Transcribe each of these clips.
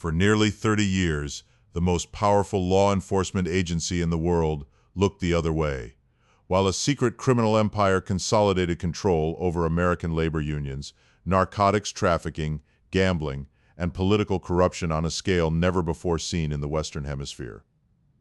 For nearly 30 years, the most powerful law enforcement agency in the world looked the other way. While a secret criminal empire consolidated control over American labor unions, narcotics trafficking, gambling, and political corruption on a scale never before seen in the Western Hemisphere.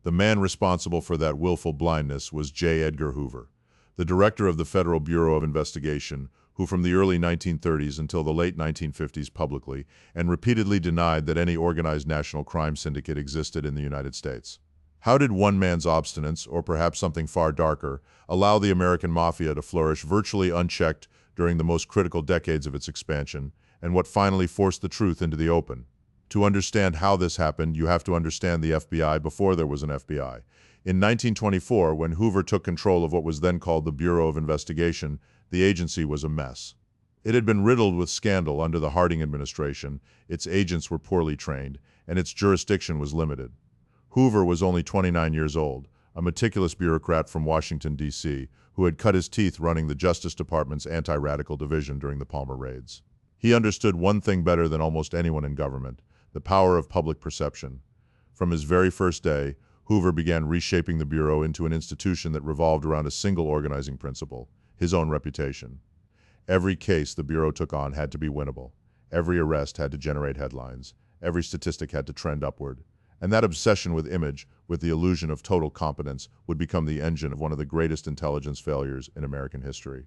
The man responsible for that willful blindness was J. Edgar Hoover, the director of the Federal Bureau of Investigation, who from the early 1930s until the late 1950s publicly and repeatedly denied that any organized national crime syndicate existed in the United States. How did one man's obstinance, or perhaps something far darker, allow the American Mafia to flourish virtually unchecked during the most critical decades of its expansion, and what finally forced the truth into the open? To understand how this happened, you have to understand the FBI before there was an FBI. In 1924, when Hoover took control of what was then called the Bureau of Investigation, the agency was a mess. It had been riddled with scandal under the Harding administration, its agents were poorly trained, and its jurisdiction was limited. Hoover was only 29 years old, a meticulous bureaucrat from Washington, D.C., who had cut his teeth running the Justice Department's anti-radical division during the Palmer raids. He understood one thing better than almost anyone in government: the power of public perception. From his very first day, Hoover began reshaping the Bureau into an institution that revolved around a single organizing principle: his own reputation. Every case the Bureau took on had to be winnable. Every arrest had to generate headlines. Every statistic had to trend upward. And that obsession with image, with the illusion of total competence, would become the engine of one of the greatest intelligence failures in American history.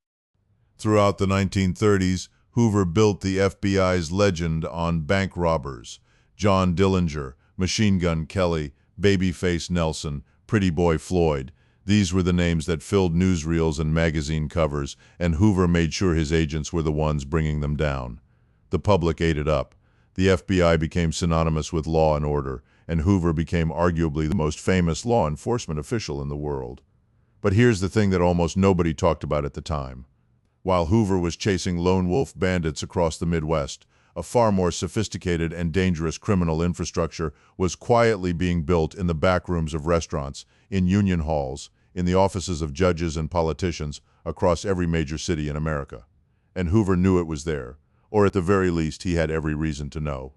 Throughout the 1930s, Hoover built the FBI's legend on bank robbers: John Dillinger, Machine Gun Kelly, Babyface Nelson, Pretty Boy Floyd. These were the names that filled newsreels and magazine covers, and Hoover made sure his agents were the ones bringing them down. The public ate it up. The FBI became synonymous with law and order, and Hoover became arguably the most famous law enforcement official in the world. But here's the thing that almost nobody talked about at the time. While Hoover was chasing lone wolf bandits across the Midwest, a far more sophisticated and dangerous criminal infrastructure was quietly being built in the back rooms of restaurants, in union halls, in the offices of judges and politicians across every major city in America. And Hoover knew it was there, or at the very least he had every reason to know.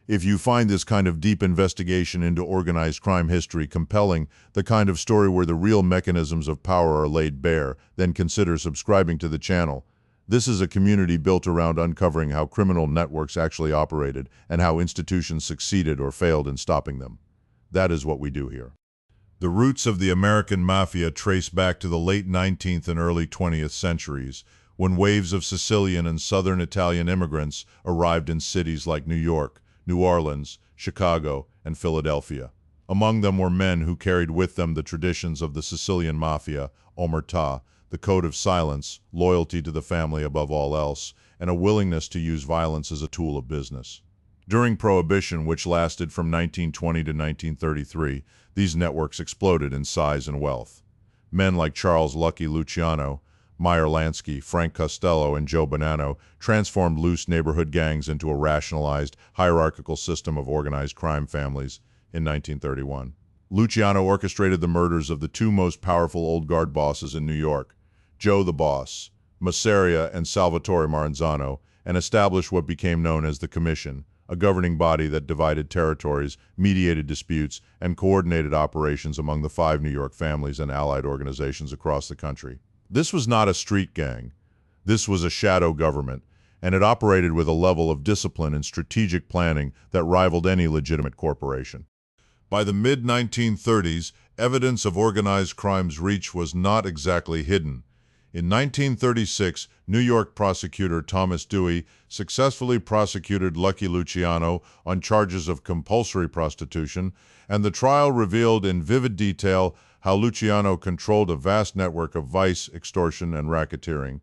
If you find this kind of deep investigation into organized crime history compelling, the kind of story where the real mechanisms of power are laid bare, then consider subscribing to the channel. This is a community built around uncovering how criminal networks actually operated and how institutions succeeded or failed in stopping them. That is what we do here. The roots of the American Mafia trace back to the late 19th and early 20th centuries, when waves of Sicilian and Southern Italian immigrants arrived in cities like New York, New Orleans, Chicago, and Philadelphia. Among them were men who carried with them the traditions of the Sicilian Mafia, omertà, the code of silence, loyalty to the family above all else, and a willingness to use violence as a tool of business. During Prohibition, which lasted from 1920 to 1933, these networks exploded in size and wealth. Men like Charles Lucky Luciano, Meyer Lansky, Frank Costello, and Joe Bonanno transformed loose neighborhood gangs into a rationalized, hierarchical system of organized crime families in 1931. Luciano orchestrated the murders of the two most powerful old guard bosses in New York, Joe the Boss, Masseria, and Salvatore Maranzano, and established what became known as the Commission, a governing body that divided territories, mediated disputes, and coordinated operations among the 5 New York families and allied organizations across the country. This was not a street gang. This was a shadow government, and it operated with a level of discipline and strategic planning that rivaled any legitimate corporation. By the mid-1930s, evidence of organized crime's reach was not exactly hidden. In 1936, New York prosecutor Thomas Dewey successfully prosecuted Lucky Luciano on charges of compulsory prostitution, and the trial revealed in vivid detail how Luciano controlled a vast network of vice, extortion, and racketeering.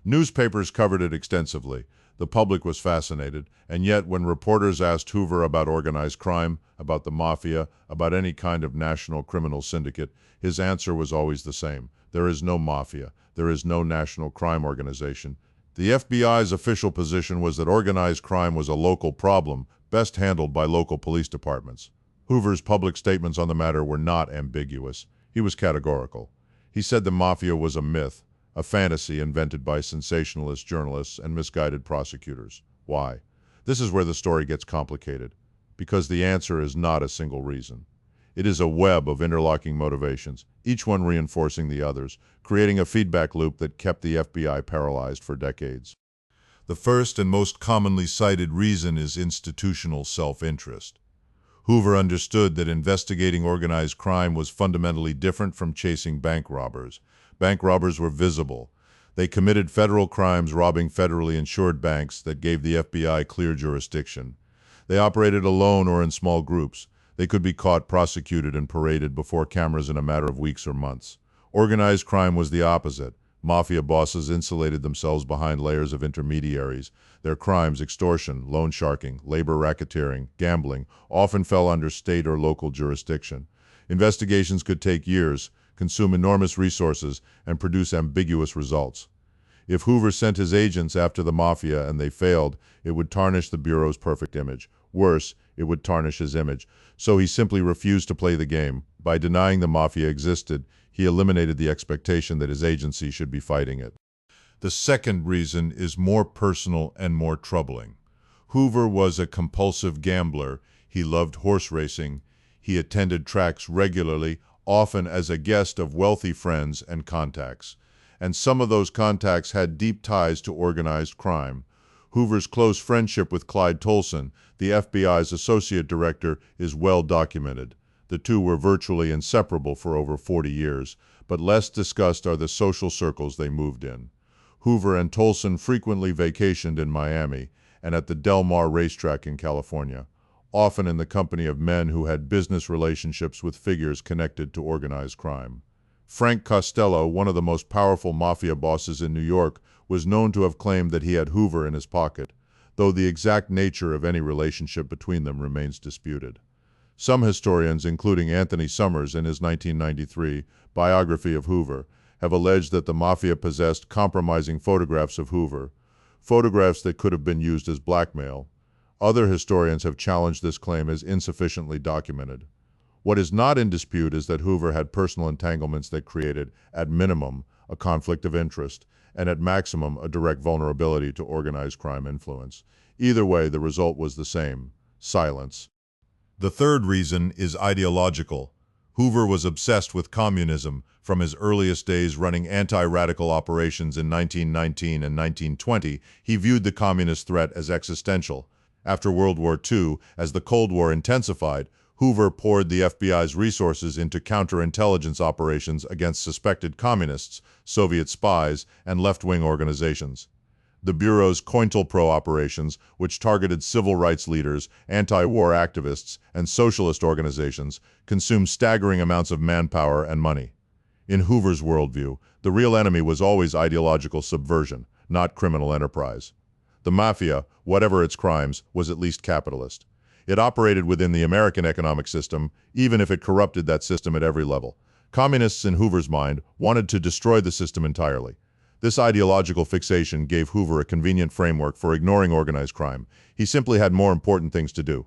Newspapers covered it extensively. The public was fascinated, and yet when reporters asked Hoover about organized crime, about the Mafia, about any kind of national criminal syndicate, his answer was always the same: there is no Mafia, there is no national crime organization. The FBI's official position was that organized crime was a local problem, best handled by local police departments. Hoover's public statements on the matter were not ambiguous. He was categorical. He said the Mafia was a myth, a fantasy invented by sensationalist journalists and misguided prosecutors. Why? This is where the story gets complicated. Because the answer is not a single reason. It is a web of interlocking motivations, each one reinforcing the others, creating a feedback loop that kept the FBI paralyzed for decades. The first and most commonly cited reason is institutional self-interest. Hoover understood that investigating organized crime was fundamentally different from chasing bank robbers. Bank robbers were visible. They committed federal crimes robbing federally insured banks that gave the FBI clear jurisdiction. They operated alone or in small groups. They could be caught, prosecuted, and paraded before cameras in a matter of weeks or months. Organized crime was the opposite. Mafia bosses insulated themselves behind layers of intermediaries. Their crimes, extortion, loan sharking, labor racketeering, gambling, often fell under state or local jurisdiction. Investigations could take years, consume enormous resources, and produce ambiguous results. If Hoover sent his agents after the Mafia and they failed, it would tarnish the Bureau's perfect image. Worse, it would tarnish his image. So he simply refused to play the game. By denying the Mafia existed, he eliminated the expectation that his agency should be fighting it. The second reason is more personal and more troubling. Hoover was a compulsive gambler. He loved horse racing. He attended tracks regularly, often as a guest of wealthy friends and contacts. And some of those contacts had deep ties to organized crime. Hoover's close friendship with Clyde Tolson, the FBI's associate director, is well documented. The two were virtually inseparable for over 40 years, but less discussed are the social circles they moved in. Hoover and Tolson frequently vacationed in Miami and at the Del Mar racetrack in California, often in the company of men who had business relationships with figures connected to organized crime. Frank Costello, one of the most powerful mafia bosses in New York, was known to have claimed that he had Hoover in his pocket, though the exact nature of any relationship between them remains disputed. Some historians, including Anthony Summers in his 1993 biography of Hoover, have alleged that the Mafia possessed compromising photographs of Hoover, photographs that could have been used as blackmail. Other historians have challenged this claim as insufficiently documented. What is not in dispute is that Hoover had personal entanglements that created, at minimum, a conflict of interest, and at maximum, a direct vulnerability to organized crime influence. Either way, the result was the same: silence. The third reason is ideological. Hoover was obsessed with communism from his earliest days running anti-radical operations in 1919 and 1920. He viewed the communist threat as existential. After World War II, as the Cold War intensified, Hoover poured the FBI's resources into counterintelligence operations against suspected communists, Soviet spies, and left-wing organizations. The Bureau's COINTELPRO operations, which targeted civil rights leaders, anti-war activists, and socialist organizations, consumed staggering amounts of manpower and money. In Hoover's worldview, the real enemy was always ideological subversion, not criminal enterprise. The Mafia, whatever its crimes, was at least capitalist. It operated within the American economic system, even if it corrupted that system at every level. Communists, in Hoover's mind, wanted to destroy the system entirely. This ideological fixation gave Hoover a convenient framework for ignoring organized crime. He simply had more important things to do.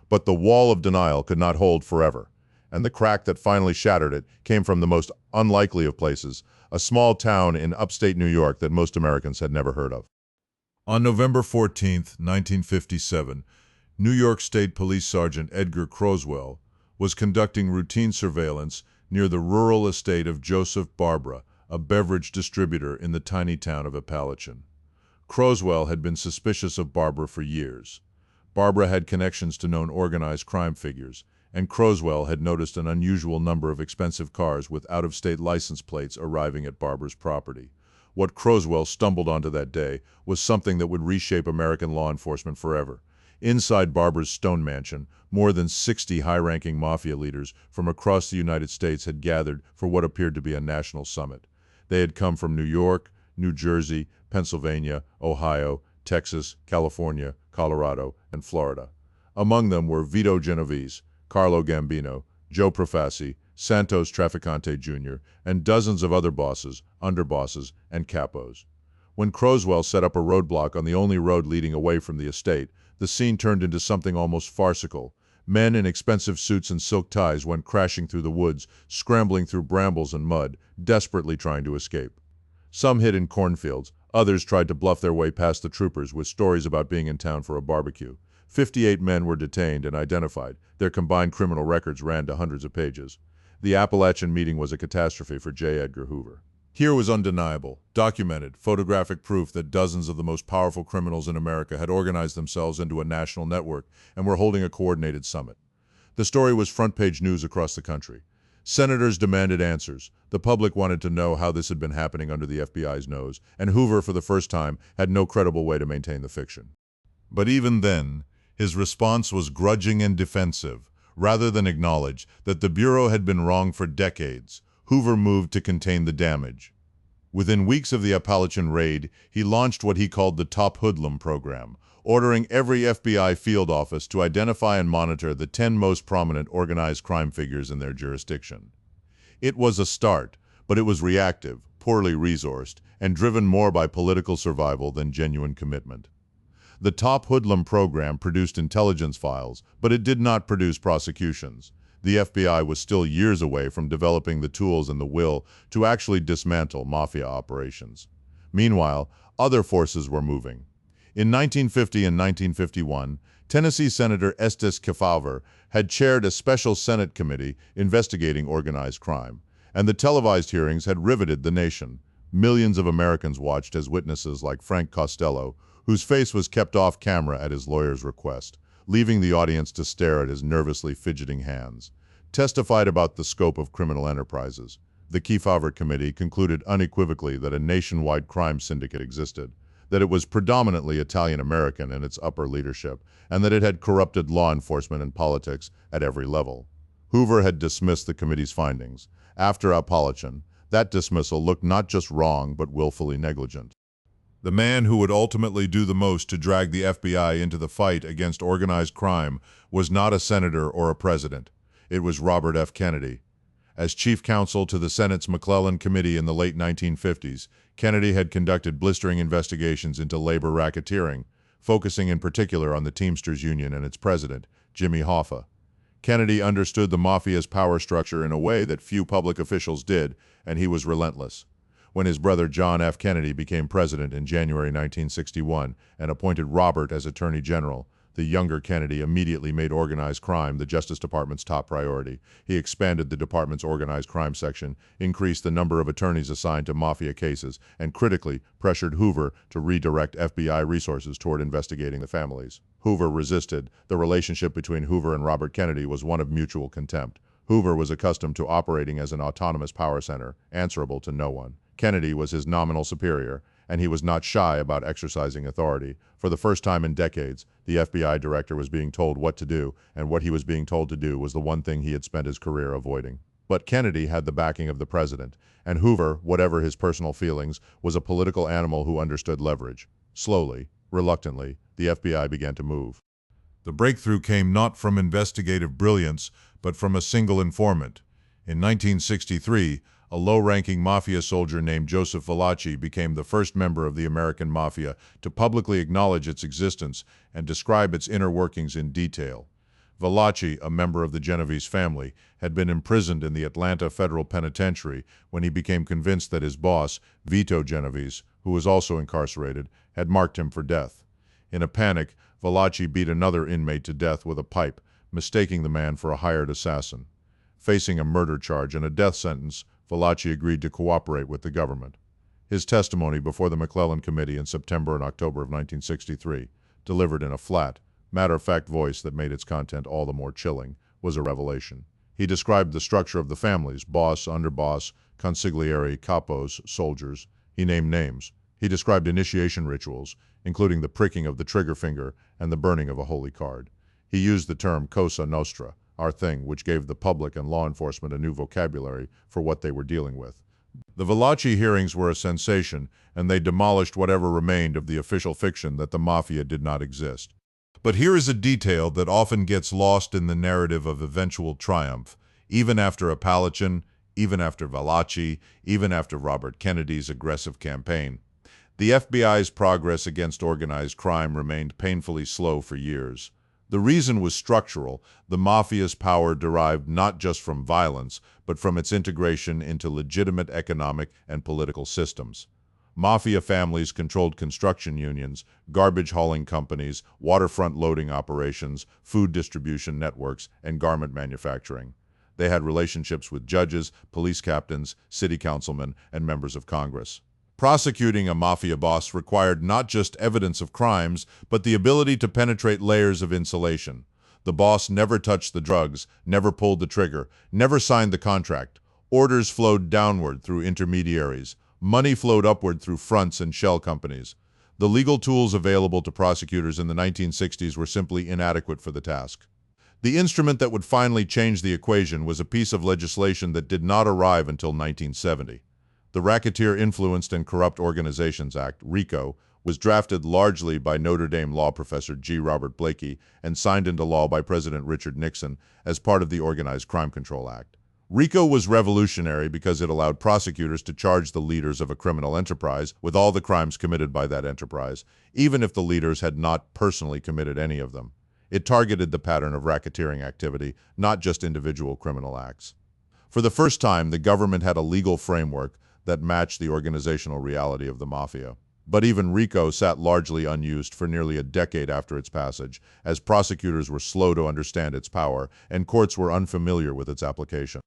But the wall of denial could not hold forever, and the crack that finally shattered it came from the most unlikely of places, a small town in upstate New York that most Americans had never heard of. On November 14, 1957, New York State Police Sergeant Edgar Croswell was conducting routine surveillance near the rural estate of Joseph Barbara, a beverage distributor in the tiny town of Apalachin. Croswell had been suspicious of Barbara for years. Barbara had connections to known organized crime figures, and Croswell had noticed an unusual number of expensive cars with out-of-state license plates arriving at Barbara's property. What Croswell stumbled onto that day was something that would reshape American law enforcement forever. Inside Barbara's stone mansion, more than 60 high-ranking mafia leaders from across the United States had gathered for what appeared to be a national summit. They had come from New York, New Jersey, Pennsylvania, Ohio, Texas, California, Colorado, and Florida. Among them were Vito Genovese, Carlo Gambino, Joe Profassi, Santos Trafficante Jr., and dozens of other bosses, underbosses, and capos. When Croswell set up a roadblock on the only road leading away from the estate, the scene turned into something almost farcical. Men in expensive suits and silk ties went crashing through the woods, scrambling through brambles and mud, desperately trying to escape. Some hid in cornfields, others tried to bluff their way past the troopers with stories about being in town for a barbecue. 58 men were detained and identified. Their combined criminal records ran to hundreds of pages. The Apalachin meeting was a catastrophe for J. Edgar Hoover. Here was undeniable, documented, photographic proof that dozens of the most powerful criminals in America had organized themselves into a national network and were holding a coordinated summit. The story was front-page news across the country. Senators demanded answers. The public wanted to know how this had been happening under the FBI's nose, and Hoover, for the first time, had no credible way to maintain the fiction. But even then, his response was grudging and defensive. Rather than acknowledge that the Bureau had been wrong for decades, Hoover moved to contain the damage. Within weeks of the Apalachin raid, he launched what he called the Top Hoodlum program, ordering every FBI field office to identify and monitor the 10 most prominent organized crime figures in their jurisdiction. It was a start, but it was reactive, poorly resourced, and driven more by political survival than genuine commitment. The Top Hoodlum program produced intelligence files, but it did not produce prosecutions. The FBI was still years away from developing the tools and the will to actually dismantle Mafia operations. Meanwhile, other forces were moving. In 1950 and 1951, Tennessee Senator Edgar Hoover had chaired a special Senate committee investigating organized crime, and the televised hearings had riveted the nation. Millions of Americans watched as witnesses like Frank Costello, whose face was kept off camera at his lawyer's request, leaving the audience to stare at his nervously fidgeting hands, testified about the scope of criminal enterprises. The Hoover Committee concluded unequivocally that a nationwide crime syndicate existed, that it was predominantly Italian-American in its upper leadership, and that it had corrupted law enforcement and politics at every level. Hoover had dismissed the committee's findings. After Apalachin, that dismissal looked not just wrong, but willfully negligent. The man who would ultimately do the most to drag the FBI into the fight against organized crime was not a senator or a president. It was Robert F. Kennedy. As chief counsel to the Senate's McClellan Committee in the late 1950s, Kennedy had conducted blistering investigations into labor racketeering, focusing in particular on the Teamsters Union and its president, Jimmy Hoffa. Kennedy understood the Mafia's power structure in a way that few public officials did, and he was relentless. When his brother John F. Kennedy became president in January 1961 and appointed Robert as Attorney General, the younger Kennedy immediately made organized crime the Justice Department's top priority. He expanded the department's organized crime section, increased the number of attorneys assigned to Mafia cases, and critically pressured Hoover to redirect FBI resources toward investigating the families. Hoover resisted. The relationship between Hoover and Robert Kennedy was one of mutual contempt. Hoover was accustomed to operating as an autonomous power center, answerable to no one. Kennedy was his nominal superior, and he was not shy about exercising authority. For the first time in decades, the FBI director was being told what to do, and what he was being told to do was the one thing he had spent his career avoiding. But Kennedy had the backing of the president, and Hoover, whatever his personal feelings, was a political animal who understood leverage. Slowly, reluctantly, the FBI began to move. The breakthrough came not from investigative brilliance, but from a single informant. In 1963, a low-ranking Mafia soldier named Joseph Valachi became the first member of the American Mafia to publicly acknowledge its existence and describe its inner workings in detail. Valachi, a member of the Genovese family, had been imprisoned in the Atlanta Federal Penitentiary when he became convinced that his boss, Vito Genovese, who was also incarcerated, had marked him for death. In a panic, Valachi beat another inmate to death with a pipe, mistaking the man for a hired assassin. Facing a murder charge and a death sentence, Valachi agreed to cooperate with the government. His testimony before the McClellan Committee in September and October of 1963, delivered in a flat, matter-of-fact voice that made its content all the more chilling, was a revelation. He described the structure of the families: boss, underboss, consigliere, capos, soldiers. He named names. He described initiation rituals, including the pricking of the trigger finger and the burning of a holy card. He used the term Cosa Nostra, our thing, which gave the public and law enforcement a new vocabulary for what they were dealing with. The Valachi hearings were a sensation, and they demolished whatever remained of the official fiction that the Mafia did not exist. But here is a detail that often gets lost in the narrative of eventual triumph. Even after Apalachin, even after Valachi, even after Robert Kennedy's aggressive campaign, the FBI's progress against organized crime remained painfully slow for years. The reason was structural. The Mafia's power derived not just from violence, but from its integration into legitimate economic and political systems. Mafia families controlled construction unions, garbage hauling companies, waterfront loading operations, food distribution networks, and garment manufacturing. They had relationships with judges, police captains, city councilmen, and members of Congress. Prosecuting a mafia boss required not just evidence of crimes, but the ability to penetrate layers of insulation. The boss never touched the drugs, never pulled the trigger, never signed the contract. Orders flowed downward through intermediaries. Money flowed upward through fronts and shell companies. The legal tools available to prosecutors in the 1960s were simply inadequate for the task. The instrument that would finally change the equation was a piece of legislation that did not arrive until 1970. The Racketeer Influenced and Corrupt Organizations Act, RICO, was drafted largely by Notre Dame law professor G. Robert Blakey and signed into law by President Richard Nixon as part of the Organized Crime Control Act. RICO was revolutionary because it allowed prosecutors to charge the leaders of a criminal enterprise with all the crimes committed by that enterprise, even if the leaders had not personally committed any of them. It targeted the pattern of racketeering activity, not just individual criminal acts. For the first time, the government had a legal framework that matched the organizational reality of the mafia. But even RICO sat largely unused for nearly a decade after its passage, as prosecutors were slow to understand its power and courts were unfamiliar with its application.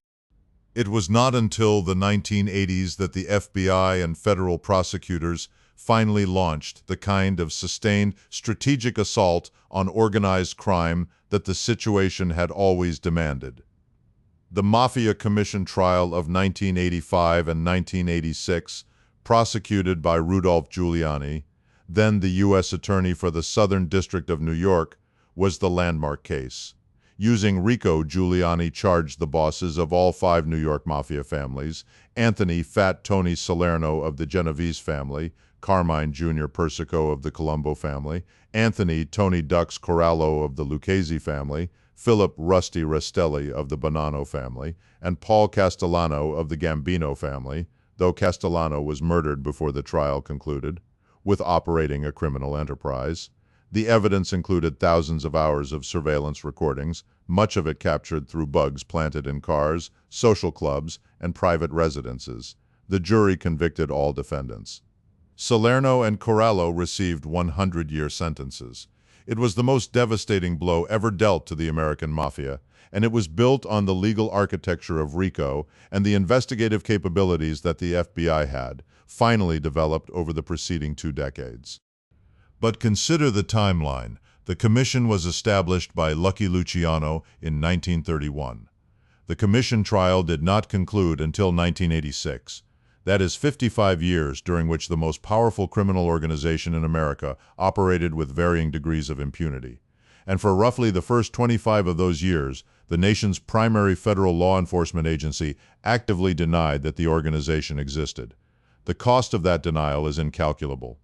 It was not until the 1980s that the FBI and federal prosecutors finally launched the kind of sustained strategic assault on organized crime that the situation had always demanded. The Mafia Commission trial of 1985 and 1986, prosecuted by Rudolph Giuliani, then the U.S. Attorney for the Southern District of New York, was the landmark case. Using RICO, Giuliani charged the bosses of all 5 New York Mafia families, Anthony "Fat Tony" Salerno of the Genovese family, Carmine Jr. Persico of the Colombo family, Anthony "Tony Ducks" Corallo of the Lucchese family, Philip "Rusty" Restelli of the Bonanno family, and Paul Castellano of the Gambino family, though Castellano was murdered before the trial concluded, with operating a criminal enterprise. The evidence included thousands of hours of surveillance recordings, much of it captured through bugs planted in cars, social clubs, and private residences. The jury convicted all defendants. Salerno and Corallo received 100-year sentences. It was the most devastating blow ever dealt to the American Mafia, and it was built on the legal architecture of RICO and the investigative capabilities that the FBI had, finally developed over the preceding 2 decades. But consider the timeline. The commission was established by Lucky Luciano in 1931. The commission trial did not conclude until 1986. That is 55 years during which the most powerful criminal organization in America operated with varying degrees of impunity. And for roughly the first 25 of those years, the nation's primary federal law enforcement agency actively denied that the organization existed. The cost of that denial is incalculable.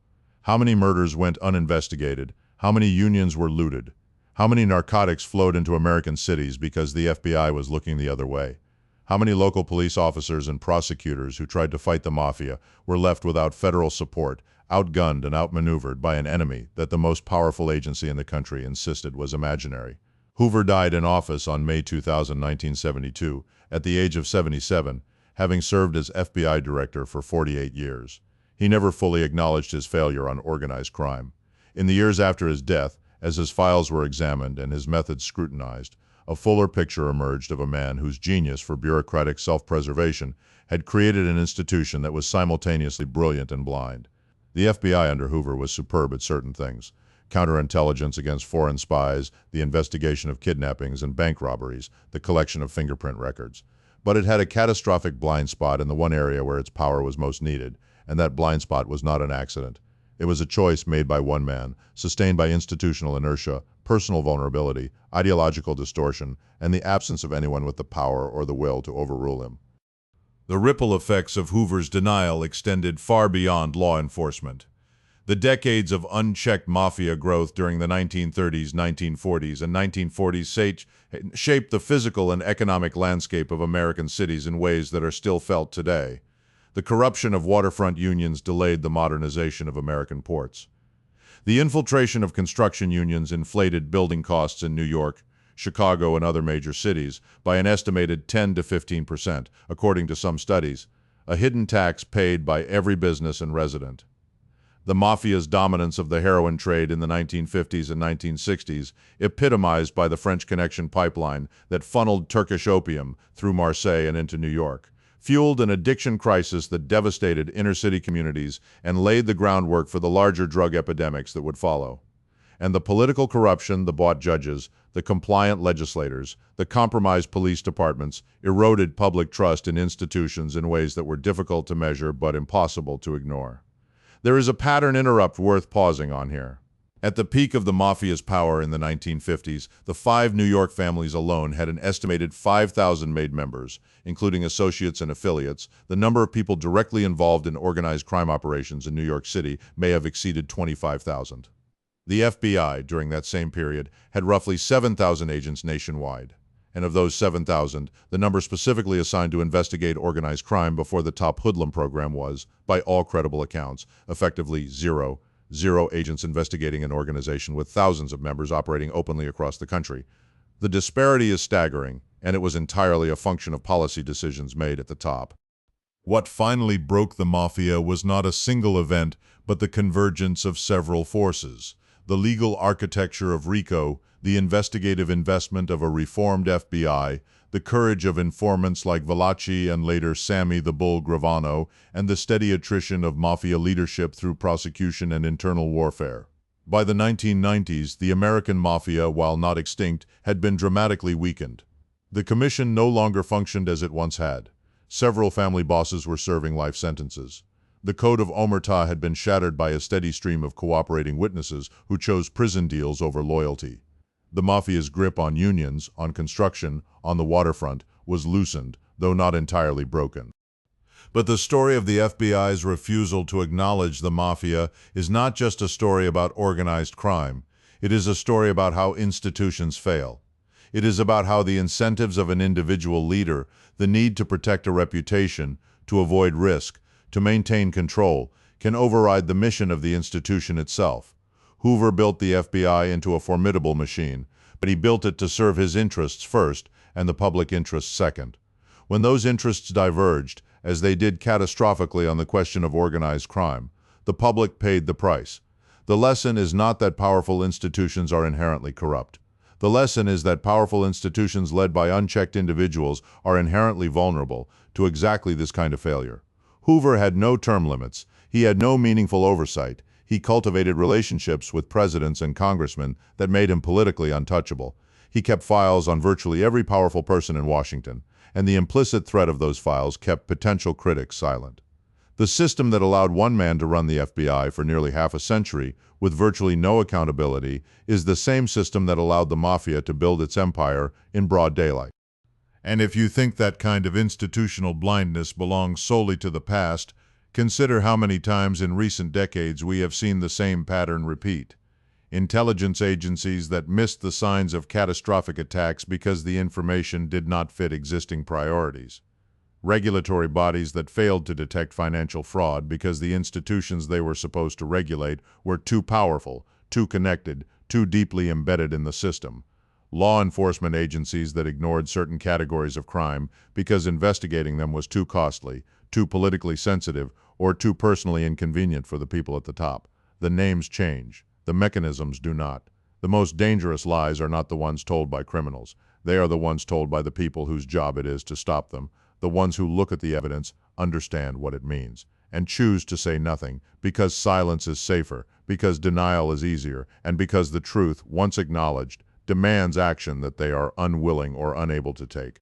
How many murders went uninvestigated? How many unions were looted? How many narcotics flowed into American cities because the FBI was looking the other way? How many local police officers and prosecutors who tried to fight the mafia were left without federal support, outgunned and outmaneuvered by an enemy that the most powerful agency in the country insisted was imaginary? Hoover died in office on May 2000, 1972, at the age of 77, having served as FBI director for 48 years. He never fully acknowledged his failure on organized crime. In the years after his death, as his files were examined and his methods scrutinized, a fuller picture emerged of a man whose genius for bureaucratic self-preservation had created an institution that was simultaneously brilliant and blind. The FBI under Hoover was superb at certain things: counterintelligence against foreign spies, the investigation of kidnappings and bank robberies, the collection of fingerprint records. But it had a catastrophic blind spot in the one area where its power was most needed, and that blind spot was not an accident. It was a choice made by one man, sustained by institutional inertia, personal vulnerability, ideological distortion, and the absence of anyone with the power or the will to overrule him. The ripple effects of Hoover's denial extended far beyond law enforcement. The decades of unchecked mafia growth during the 1930s, 1940s, and 1940s shaped the physical and economic landscape of American cities in ways that are still felt today. The corruption of waterfront unions delayed the modernization of American ports. The infiltration of construction unions inflated building costs in New York, Chicago, and other major cities by an estimated 10 to 15%, according to some studies. a hidden tax paid by every business and resident. The Mafia's dominance of the heroin trade in the 1950s and 1960s, epitomized by the French Connection pipeline that funneled Turkish opium through Marseille and into New York, fueled an addiction crisis that devastated inner-city communities and laid the groundwork for the larger drug epidemics that would follow. And the political corruption, the bought judges, the compliant legislators, the compromised police departments eroded public trust in institutions in ways that were difficult to measure but impossible to ignore. There is a pattern interrupt worth pausing on here. At the peak of the Mafia's power in the 1950s, the 5 New York families alone had an estimated 5,000 made members, including associates and affiliates. The number of people directly involved in organized crime operations in New York City may have exceeded 25,000. The FBI, during that same period, had roughly 7,000 agents nationwide. And of those 7,000, the number specifically assigned to investigate organized crime before the Top Hoodlum program was, by all credible accounts, effectively zero agents investigating an organization with thousands of members operating openly across the country. The disparity is staggering, and it was entirely a function of policy decisions made at the top. What finally broke the Mafia was not a single event, but the convergence of several forces. The legal architecture of RICO, the investigative investment of a reformed FBI, the courage of informants like Apalachin and later Sammy the Bull Gravano, and the steady attrition of Mafia leadership through prosecution and internal warfare. By the 1990s, the American Mafia, while not extinct, had been dramatically weakened. The Commission no longer functioned as it once had. Several family bosses were serving life sentences. The code of omerta had been shattered by a steady stream of cooperating witnesses who chose prison deals over loyalty. The Mafia's grip on unions, on construction, on the waterfront was loosened, though not entirely broken. But the story of the FBI's refusal to acknowledge the Mafia is not just a story about organized crime. It is a story about how institutions fail. It is about how the incentives of an individual leader, the need to protect a reputation, to avoid risk, to maintain control, can override the mission of the institution itself. Hoover built the FBI into a formidable machine, but he built it to serve his interests first and the public interest second. When those interests diverged, as they did catastrophically on the question of organized crime, the public paid the price. The lesson is not that powerful institutions are inherently corrupt. The lesson is that powerful institutions led by unchecked individuals are inherently vulnerable to exactly this kind of failure. Hoover had no term limits. He had no meaningful oversight. He cultivated relationships with presidents and congressmen that made him politically untouchable. He kept files on virtually every powerful person in Washington, and the implicit threat of those files kept potential critics silent. The system that allowed one man to run the FBI for nearly half a century, with virtually no accountability, is the same system that allowed the Mafia to build its empire in broad daylight. And if you think that kind of institutional blindness belongs solely to the past, consider how many times in recent decades we have seen the same pattern repeat. Intelligence agencies that missed the signs of catastrophic attacks because the information did not fit existing priorities. Regulatory bodies that failed to detect financial fraud because the institutions they were supposed to regulate were too powerful, too connected, too deeply embedded in the system. Law enforcement agencies that ignored certain categories of crime because investigating them was too costly, too politically sensitive, or too personally inconvenient for the people at the top. The names change. The mechanisms do not. The most dangerous lies are not the ones told by criminals. They are the ones told by the people whose job it is to stop them, the ones who look at the evidence, understand what it means, and choose to say nothing because silence is safer, because denial is easier, and because the truth, once acknowledged, demands action that they are unwilling or unable to take.